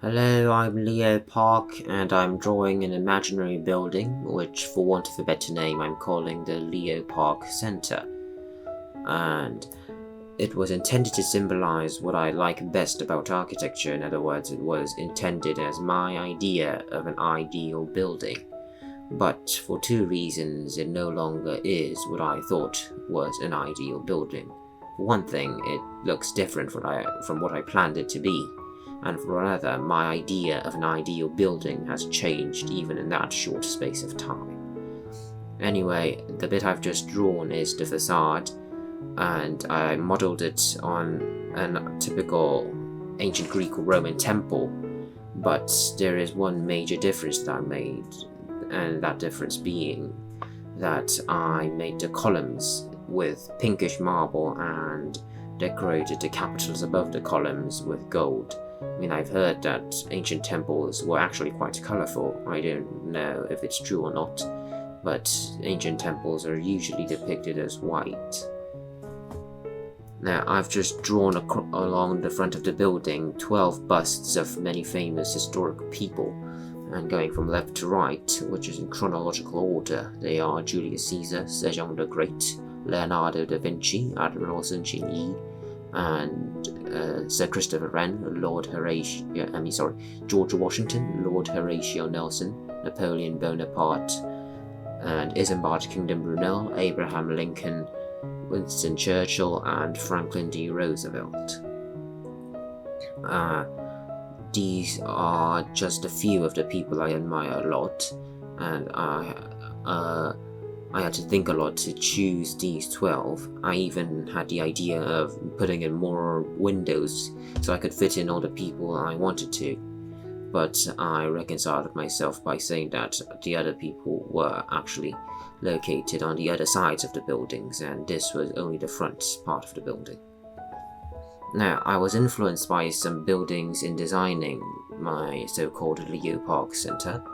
Hello, I'm Leo Park, and I'm drawing an imaginary building, which, for want of a better name, I'm calling the Leo Park Center. And it was intended to symbolize what I like best about architecture. In other words, it was intended as my idea of an ideal building. But for two reasons, it no longer is what I thought was an ideal building. For one thing, it looks different from what I planned it to be. And for another, my idea of an ideal building has changed even in that short space of time. Anyway, the bit I've just drawn is the facade, and I modelled it on a typical ancient Greek or Roman temple, but there is one major difference that I made, and that difference being that I made the columns with pinkish marble and decorated the capitals above the columns with gold. I mean, I've heard that ancient temples were actually quite colourful. I don't know if it's true or not, but ancient temples are usually depicted as white. Now, I've just drawn along the front of the building 12 busts of many famous historic people, and going from left to right, which is in chronological order, they are Julius Caesar, Sejong the Great, Leonardo da Vinci, Admiral Sunshin Yi, and Sir Christopher Wren, George Washington, Lord Horatio Nelson, Napoleon Bonaparte, and Isambard Kingdom Brunel, Abraham Lincoln, Winston Churchill, and Franklin D. Roosevelt. These are just a few of the people I admire a lot, and I had to think a lot to choose these 12. I even had the idea of putting in more windows so I could fit in all the people I wanted to. But I reconciled myself by saying that the other people were actually located on the other sides of the buildings, and this was only the front part of the building. Now, I was influenced by some buildings in designing my so-called Leo Park Center.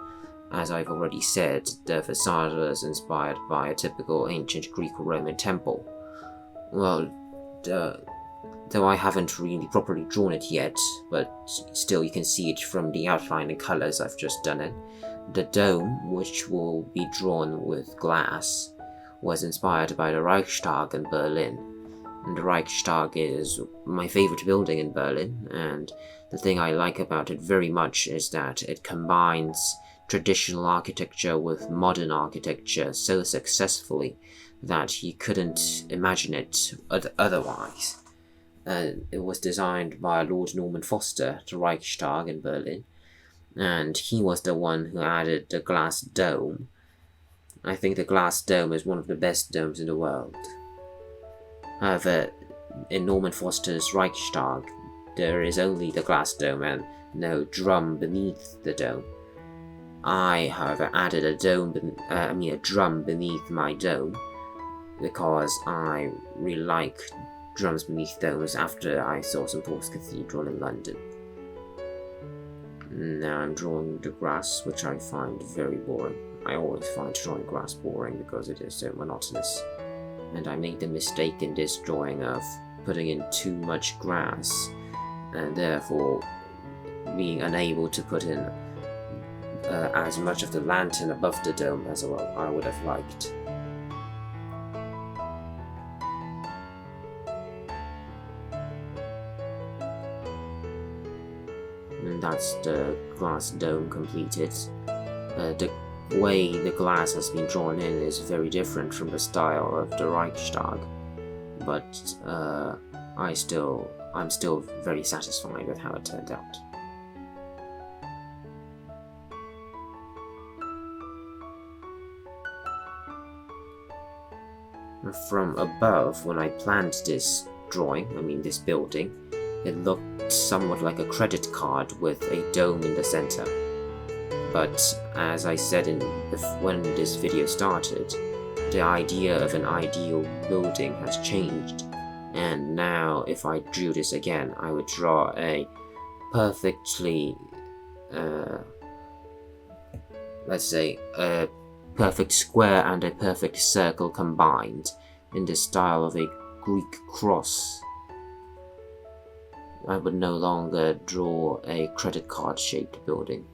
As I've already said, the facade was inspired by a typical ancient Greek or Roman temple. Well, though I haven't really properly drawn it yet, but still you can see it from the outline and colours I've just done it. The dome, which will be drawn with glass, was inspired by the Reichstag in Berlin. And the Reichstag is my favourite building in Berlin, and the thing I like about it very much is that it combines traditional architecture with modern architecture so successfully that you couldn't imagine it otherwise. It was designed by Lord Norman Foster, the Reichstag in Berlin, and he was the one who added the glass dome. I think the glass dome is one of the best domes in the world. However, in Norman Foster's Reichstag, there is only the glass dome and no drum beneath the dome. I, however, added a drum beneath my dome because I really like drums beneath domes after I saw St. Paul's Cathedral in London. Now I'm drawing the grass, which I find very boring. I always find drawing grass boring because it is so monotonous. And I made the mistake in this drawing of putting in too much grass, and therefore being unable to put in as much of the lantern above the dome as well I would have liked. And that's the glass dome completed. The way the glass has been drawn in is very different from the style of the Reichstag, but I'm still very satisfied with how it turned out. From above, when I planned this this building, it looked somewhat like a credit card with a dome in the center. But as I said when this video started, the idea of an ideal building has changed, and now if I drew this again, I would draw a perfectly, a perfect square and a perfect circle combined in the style of a Greek cross. I would no longer draw a credit card shaped building.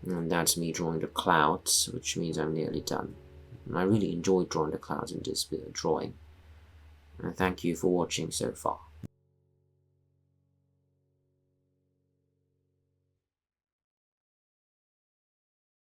And that's me drawing the clouds, which means I'm nearly done. And I really enjoyed drawing the clouds in this drawing. And thank you for watching so far.